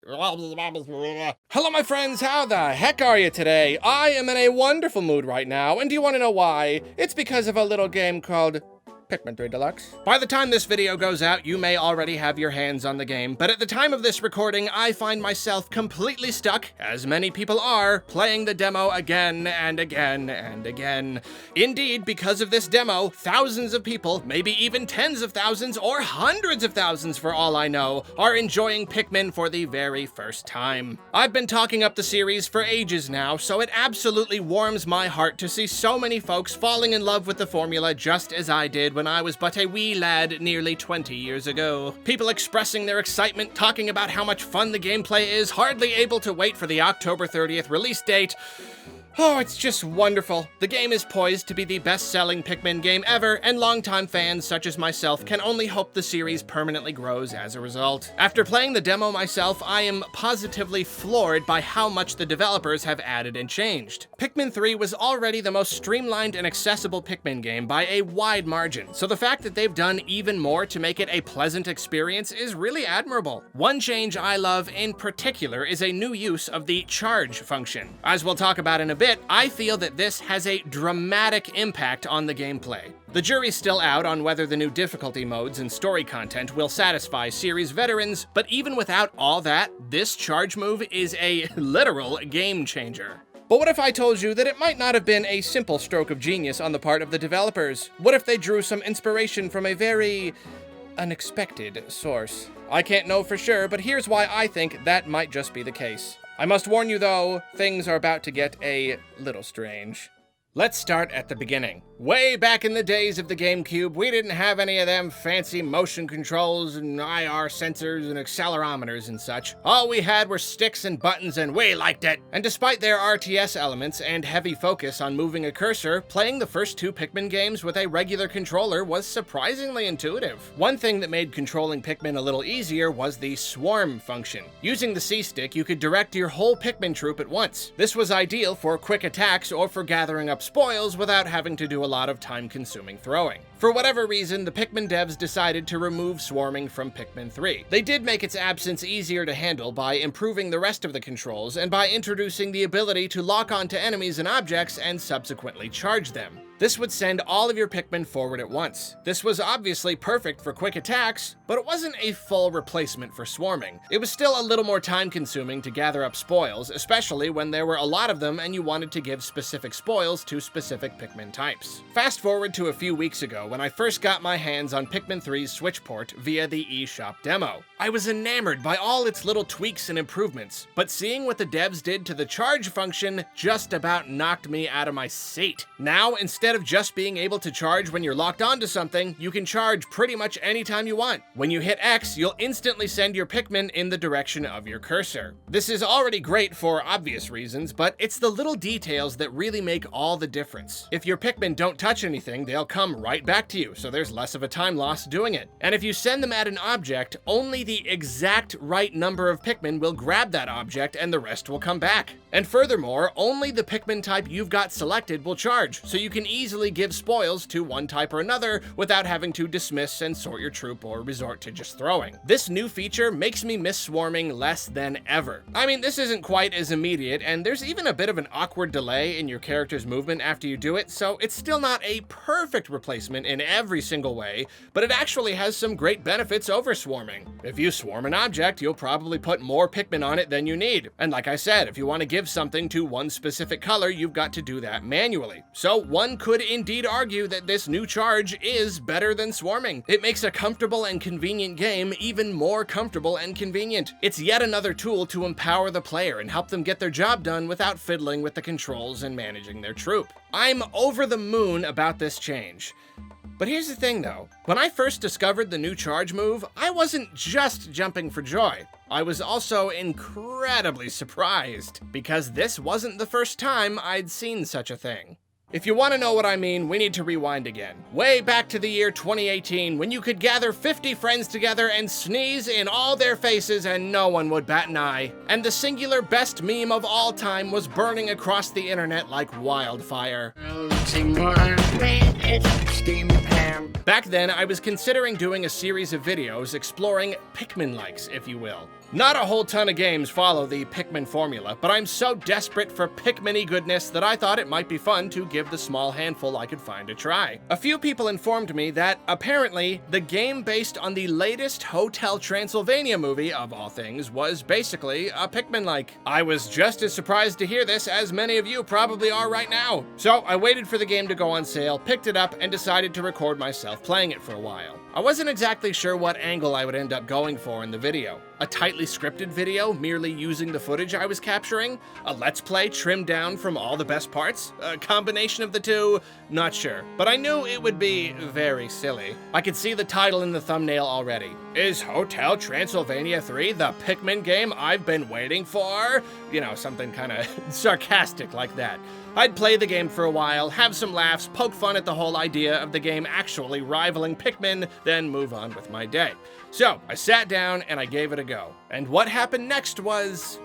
Hello my friends, how the heck are you today? I am in a wonderful mood right now, and do you want to know why? It's because of a little game called Pikmin 3 Deluxe. By the time this video goes out, you may already have your hands on the game, but at the time of this recording, I find myself completely stuck, as many people are, playing the demo again and again and again. Indeed, because of this demo, thousands of people, maybe even tens of thousands or hundreds of thousands for all I know, are enjoying Pikmin for the very first time. I've been talking up the series for ages now, so it absolutely warms my heart to see so many folks falling in love with the formula just as I did when I was but a wee lad nearly 20 years ago. People expressing their excitement, talking about how much fun the gameplay is, hardly able to wait for the October 30th release date. Oh, it's just wonderful. The game is poised to be the best-selling Pikmin game ever, and longtime fans such as myself can only hope the series permanently grows as a result. After playing the demo myself, I am positively floored by how much the developers have added and changed. Pikmin 3 was already the most streamlined and accessible Pikmin game by a wide margin, so the fact that they've done even more to make it a pleasant experience is really admirable. One change I love in particular is a new use of the charge function. As we'll talk about in a bit, I feel that this has a dramatic impact on the gameplay. The jury's still out on whether the new difficulty modes and story content will satisfy series veterans, but even without all that, this charge move is a literal game changer. But what if I told you that it might not have been a simple stroke of genius on the part of the developers? What if they drew some inspiration from a very unexpected source? I can't know for sure, but here's why I think that might just be the case. I must warn you though, things are about to get a little strange. Let's start at the beginning. Way back in the days of the GameCube, we didn't have any of them fancy motion controls and IR sensors and accelerometers and such. All we had were sticks and buttons, and we liked it. And despite their RTS elements and heavy focus on moving a cursor, playing the first two Pikmin games with a regular controller was surprisingly intuitive. One thing that made controlling Pikmin a little easier was the swarm function. Using the C-stick, you could direct your whole Pikmin troop at once. This was ideal for quick attacks or for gathering up spoils without having to do a lot of time-consuming throwing. For whatever reason, the Pikmin devs decided to remove swarming from Pikmin 3. They did make its absence easier to handle by improving the rest of the controls and by introducing the ability to lock onto enemies and objects and subsequently charge them. This would send all of your Pikmin forward at once. This was obviously perfect for quick attacks, but it wasn't a full replacement for swarming. It was still a little more time-consuming to gather up spoils, especially when there were a lot of them and you wanted to give specific spoils to specific Pikmin types. Fast forward to a few weeks ago when I first got my hands on Pikmin 3's Switch port via the eShop demo. I was enamored by all its little tweaks and improvements, but seeing what the devs did to the charge function just about knocked me out of my seat. Now, instead of just being able to charge when you're locked onto something, you can charge pretty much anytime you want. When you hit X, you'll instantly send your Pikmin in the direction of your cursor. This is already great for obvious reasons, but it's the little details that really make all the difference. If your Pikmin don't touch anything, they'll come right back to you, so there's less of a time loss doing it. And if you send them at an object, only the exact right number of Pikmin will grab that object and the rest will come back. And furthermore, only the Pikmin type you've got selected will charge, so you can easily give spoils to one type or another without having to dismiss and sort your troop or resort to just throwing. This new feature makes me miss swarming less than ever. I mean, this isn't quite as immediate, and there's even a bit of an awkward delay in your character's movement after you do it, so it's still not a perfect replacement in every single way, but it actually has some great benefits over swarming. If you swarm an object, you'll probably put more Pikmin on it than you need. And like I said, if you want to give something to one specific color, you've got to do that manually. So one could indeed argue that this new charge is better than swarming. It makes a comfortable and convenient game even more comfortable and convenient. It's yet another tool to empower the player and help them get their job done without fiddling with the controls and managing their troop. I'm over the moon about this change. But here's the thing though, when I first discovered the new charge move, I wasn't just jumping for joy. I was also incredibly surprised, because this wasn't the first time I'd seen such a thing. If you want to know what I mean, we need to rewind again. Way back to the year 2018, when you could gather 50 friends together and sneeze in all their faces and no one would bat an eye. And the singular best meme of all time was burning across the internet like wildfire. Back then, I was considering doing a series of videos exploring Pikmin likes, if you will. Not a whole ton of games follow the Pikmin formula, but I'm so desperate for Pikmin-y goodness that I thought it might be fun to give the small handful I could find a try. A few people informed me that, apparently, the game based on the latest Hotel Transylvania movie, of all things, was basically a Pikmin-like. I was just as surprised to hear this as many of you probably are right now. So I waited for the game to go on sale, picked it up, and decided to record myself playing it for a while. I wasn't exactly sure what angle I would end up going for in the video. A tightly scripted video, merely using the footage I was capturing? A Let's Play trimmed down from all the best parts? A combination of the two? Not sure. But I knew it would be very silly. I could see the title in the thumbnail already. Is Hotel Transylvania 3 the Pikmin game I've been waiting for? You know, something kinda sarcastic like that. I'd play the game for a while, have some laughs, poke fun at the whole idea of the game actually rivaling Pikmin, then move on with my day. So, I sat down and I gave it a go. And what happened next was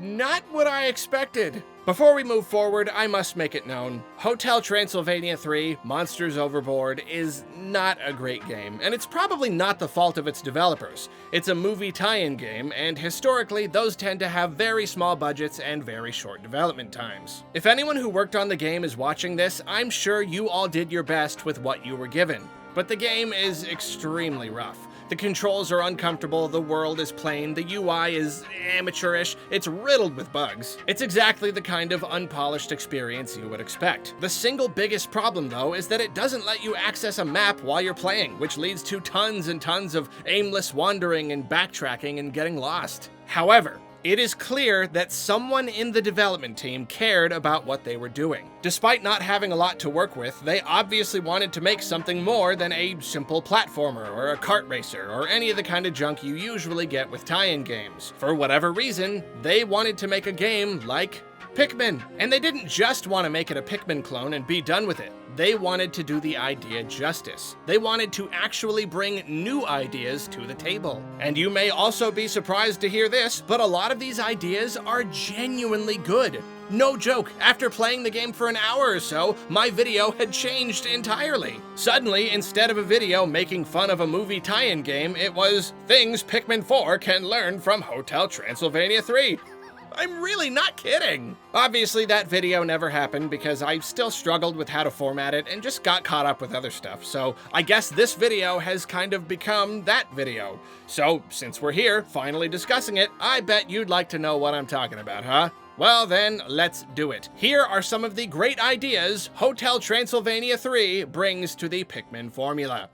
not what I expected. Before we move forward, I must make it known, Hotel Transylvania 3 Monsters Overboard is not a great game, and it's probably not the fault of its developers. It's a movie tie-in game, and historically, those tend to have very small budgets and very short development times. If anyone who worked on the game is watching this, I'm sure you all did your best with what you were given. But the game is extremely rough. The controls are uncomfortable, the world is plain, the UI is amateurish, it's riddled with bugs. It's exactly the kind of unpolished experience you would expect. The single biggest problem, though, is that it doesn't let you access a map while you're playing, which leads to tons and tons of aimless wandering and backtracking and getting lost. However, it is clear that someone in the development team cared about what they were doing. Despite not having a lot to work with, they obviously wanted to make something more than a simple platformer or a kart racer or any of the kind of junk you usually get with tie-in games. For whatever reason, they wanted to make a game like Pikmin. And they didn't just want to make it a Pikmin clone and be done with it. They wanted to do the idea justice. They wanted to actually bring new ideas to the table. And you may also be surprised to hear this, but a lot of these ideas are genuinely good. No joke, after playing the game for an hour or so, my video had changed entirely. Suddenly, instead of a video making fun of a movie tie-in game, it was things Pikmin 4 can learn from Hotel Transylvania 3. I'm really not kidding. Obviously, that video never happened because I still struggled with how to format it and just got caught up with other stuff. So I guess this video has kind of become that video. So since we're here, finally discussing it, I bet you'd like to know what I'm talking about, huh? Well then, let's do it. Here are some of the great ideas Hotel Transylvania 3 brings to the Pikmin formula.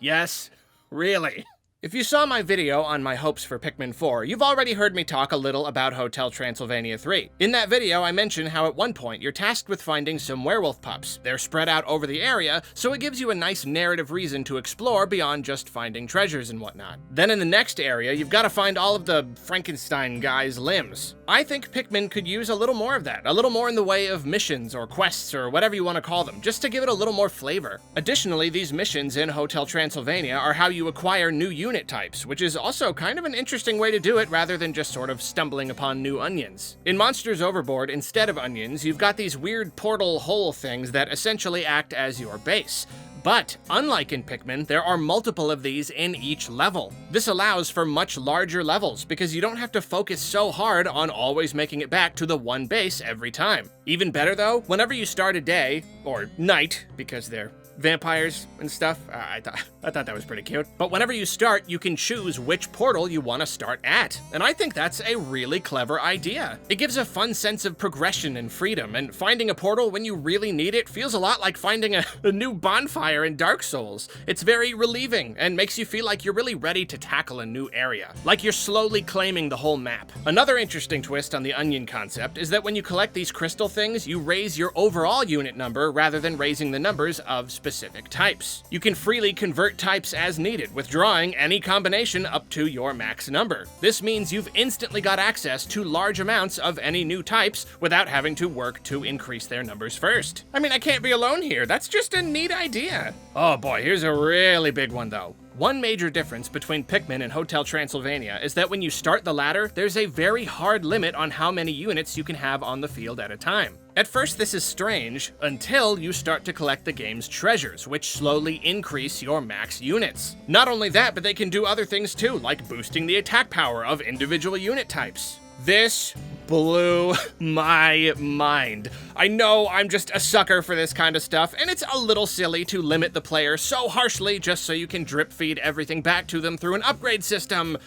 Yes, really. If you saw my video on my hopes for Pikmin 4, you've already heard me talk a little about Hotel Transylvania 3. In that video, I mentioned how at one point you're tasked with finding some werewolf pups. They're spread out over the area, so it gives you a nice narrative reason to explore beyond just finding treasures and whatnot. Then in the next area, you've got to find all of the Frankenstein guy's limbs. I think Pikmin could use a little more of that, a little more in the way of missions or quests or whatever you want to call them, just to give it a little more flavor. Additionally, these missions in Hotel Transylvania are how you acquire new unit types, which is also kind of an interesting way to do it rather than just sort of stumbling upon new onions. In Monsters Overboard, instead of onions, you've got these weird portal hole things that essentially act as your base. But, unlike in Pikmin, there are multiple of these in each level. This allows for much larger levels, because you don't have to focus so hard on always making it back to the one base every time. Even better though, whenever you start a day, or night, because they're vampires and stuff. I thought that was pretty cute. But whenever you start, you can choose which portal you want to start at. And I think that's a really clever idea. It gives a fun sense of progression and freedom, and finding a portal when you really need it feels a lot like finding a new bonfire in Dark Souls. It's very relieving and makes you feel like you're really ready to tackle a new area, like you're slowly claiming the whole map. Another interesting twist on the onion concept is that when you collect these crystal things, you raise your overall unit number rather than raising the numbers of specific types. You can freely convert types as needed, withdrawing any combination up to your max number. This means you've instantly got access to large amounts of any new types without having to work to increase their numbers first. I mean, I can't be alone here. That's just a neat idea. Oh boy, here's a really big one though. One major difference between Pikmin and Hotel Transylvania is that when you start the ladder, there's a very hard limit on how many units you can have on the field at a time. At first this is strange, until you start to collect the game's treasures, which slowly increase your max units. Not only that, but they can do other things too, like boosting the attack power of individual unit types. This blew my mind. I know I'm just a sucker for this kind of stuff, and it's a little silly to limit the player so harshly just so you can drip feed everything back to them through an upgrade system.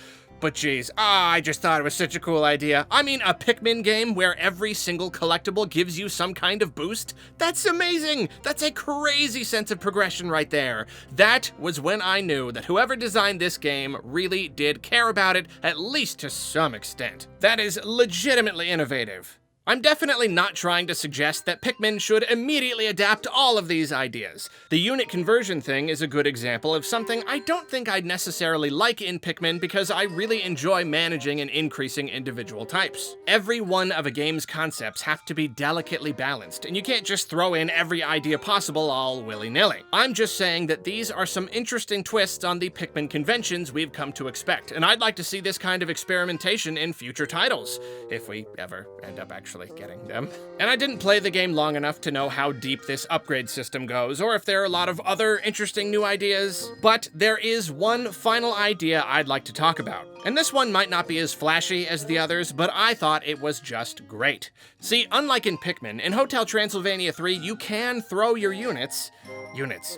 But geez, I just thought it was such a cool idea. I mean, a Pikmin game where every single collectible gives you some kind of boost? That's amazing! That's a crazy sense of progression right there. That was when I knew that whoever designed this game really did care about it, at least to some extent. That is legitimately innovative. I'm definitely not trying to suggest that Pikmin should immediately adapt all of these ideas. The unit conversion thing is a good example of something I don't think I'd necessarily like in Pikmin because I really enjoy managing and increasing individual types. Every one of a game's concepts have to be delicately balanced, and you can't just throw in every idea possible all willy-nilly. I'm just saying that these are some interesting twists on the Pikmin conventions we've come to expect, and I'd like to see this kind of experimentation in future titles, if we ever end up actually getting them. And I didn't play the game long enough to know how deep this upgrade system goes, or if there are a lot of other interesting new ideas, but there is one final idea I'd like to talk about. And this one might not be as flashy as the others, but I thought it was just great. See, unlike in Pikmin, in Hotel Transylvania 3, you can throw your units.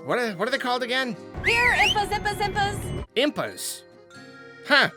What are they called again? Here, Impas! Impas. Huh.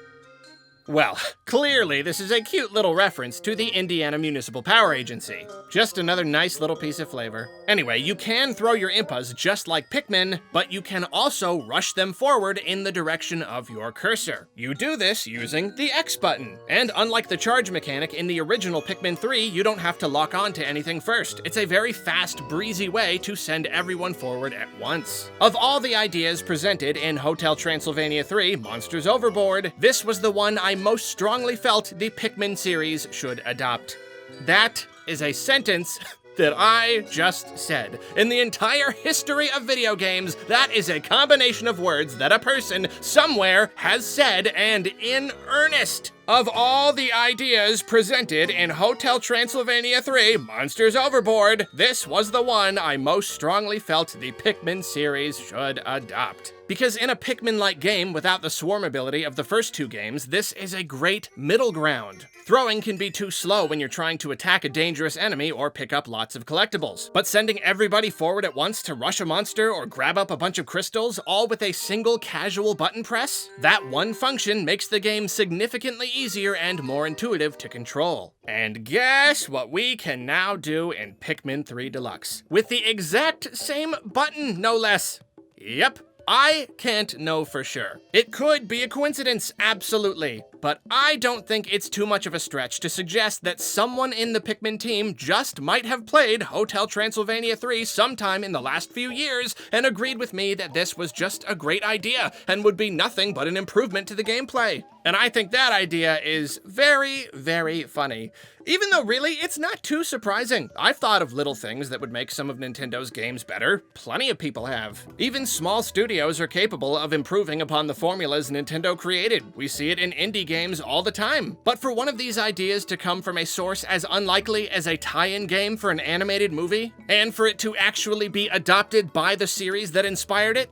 Well, clearly this is a cute little reference to the Indiana Municipal Power Agency. Just another nice little piece of flavor. Anyway, you can throw your Impas just like Pikmin, but you can also rush them forward in the direction of your cursor. You do this using the X button. And unlike the charge mechanic in the original Pikmin 3, you don't have to lock on to anything first. It's a very fast, breezy way to send everyone forward at once. Of all the ideas presented in Hotel Transylvania 3, Monsters Overboard, this was the one I most strongly felt the Pikmin series should adopt. That is a sentence that I just said. In the entire history of video games, that is a combination of words that a person somewhere has said, and in earnest. Of all the ideas presented in Hotel Transylvania 3, Monsters Overboard, this was the one I most strongly felt the Pikmin series should adopt. Because in a Pikmin-like game without the swarm ability of the first two games, this is a great middle ground. Throwing can be too slow when you're trying to attack a dangerous enemy or pick up lots of collectibles. But sending everybody forward at once to rush a monster or grab up a bunch of crystals, all with a single casual button press? That one function makes the game significantly easier and more intuitive to control. And guess what we can now do in Pikmin 3 Deluxe? With the exact same button, no less. Yep. I can't know for sure. It could be a coincidence, absolutely. But I don't think it's too much of a stretch to suggest that someone in the Pikmin team just might have played Hotel Transylvania 3 sometime in the last few years and agreed with me that this was just a great idea and would be nothing but an improvement to the gameplay. And I think that idea is very, very funny. Even though really, it's not too surprising. I've thought of little things that would make some of Nintendo's games better. Plenty of people have. Even small studios are capable of improving upon the formulas Nintendo created. We see it in indie games all the time. But for one of these ideas to come from a source as unlikely as a tie-in game for an animated movie, and for it to actually be adopted by the series that inspired it,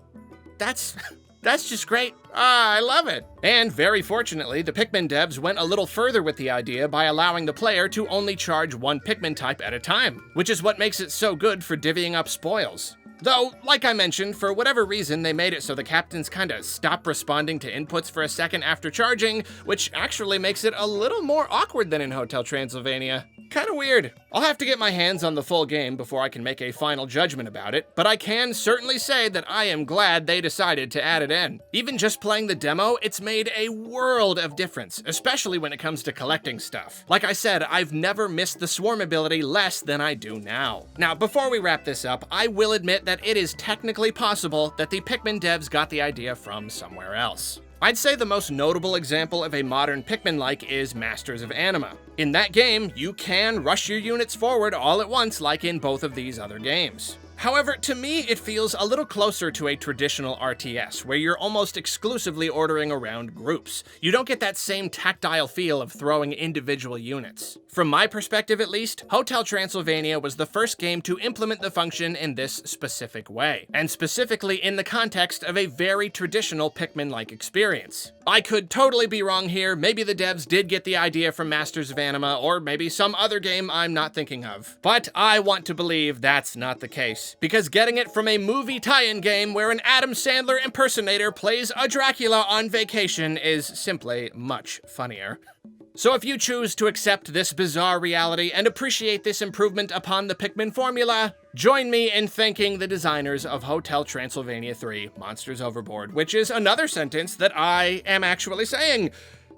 that's just great. I love it. And very fortunately, the Pikmin devs went a little further with the idea by allowing the player to only charge one Pikmin type at a time, which is what makes it so good for divvying up spoils. Though, like I mentioned, for whatever reason, they made it so the captains kinda stop responding to inputs for a second after charging, which actually makes it a little more awkward than in Hotel Transylvania. Kinda weird. I'll have to get my hands on the full game before I can make a final judgment about it, but I can certainly say that I am glad they decided to add it in. Even just playing the demo, it's made a world of difference, especially when it comes to collecting stuff. Like I said, I've never missed the swarm ability less than I do now. Now, before we wrap this up, I will admit that it is technically possible that the Pikmin devs got the idea from somewhere else. I'd say the most notable example of a modern Pikmin-like is Masters of Anima. In that game, you can rush your units forward all at once like in both of these other games. However, to me, it feels a little closer to a traditional RTS, where you're almost exclusively ordering around groups. You don't get that same tactile feel of throwing individual units. From my perspective at least, Hotel Transylvania was the first game to implement the function in this specific way, and specifically in the context of a very traditional Pikmin-like experience. I could totally be wrong here, maybe the devs did get the idea from Masters of Anima, or maybe some other game I'm not thinking of. But I want to believe that's not the case, because getting it from a movie tie-in game where an Adam Sandler impersonator plays a Dracula on vacation is simply much funnier. So if you choose to accept this bizarre reality and appreciate this improvement upon the Pikmin formula, join me in thanking the designers of Hotel Transylvania 3: Monsters Overboard, which is another sentence that I am actually saying.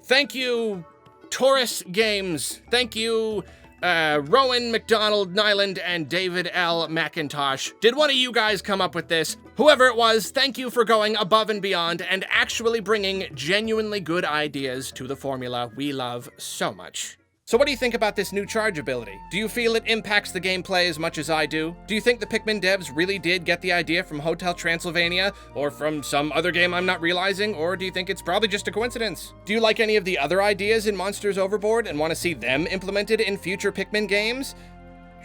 Thank you, Taurus Games. Thank you, Rowan McDonald Nyland and David L. McIntosh. Did one of you guys come up with this? Whoever it was, thank you for going above and beyond and actually bringing genuinely good ideas to the formula we love so much. So what do you think about this new charge ability? Do you feel it impacts the gameplay as much as I do? Do you think the Pikmin devs really did get the idea from Hotel Transylvania, or from some other game I'm not realizing, or do you think it's probably just a coincidence? Do you like any of the other ideas in Monsters Overboard and want to see them implemented in future Pikmin games?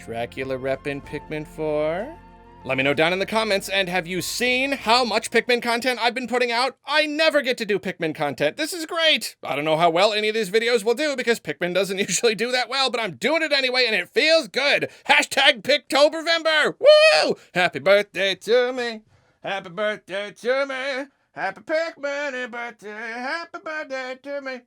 Dracula rep in Pikmin 4? Let me know down in the comments, and have you seen how much Pikmin content I've been putting out? I never get to do Pikmin content. This is great. I don't know how well any of these videos will do because Pikmin doesn't usually do that well, but I'm doing it anyway, and it feels good. Hashtag Piktobervember. Woo! Happy birthday to me. Happy birthday to me. Happy Pikmin birthday. Happy birthday to me.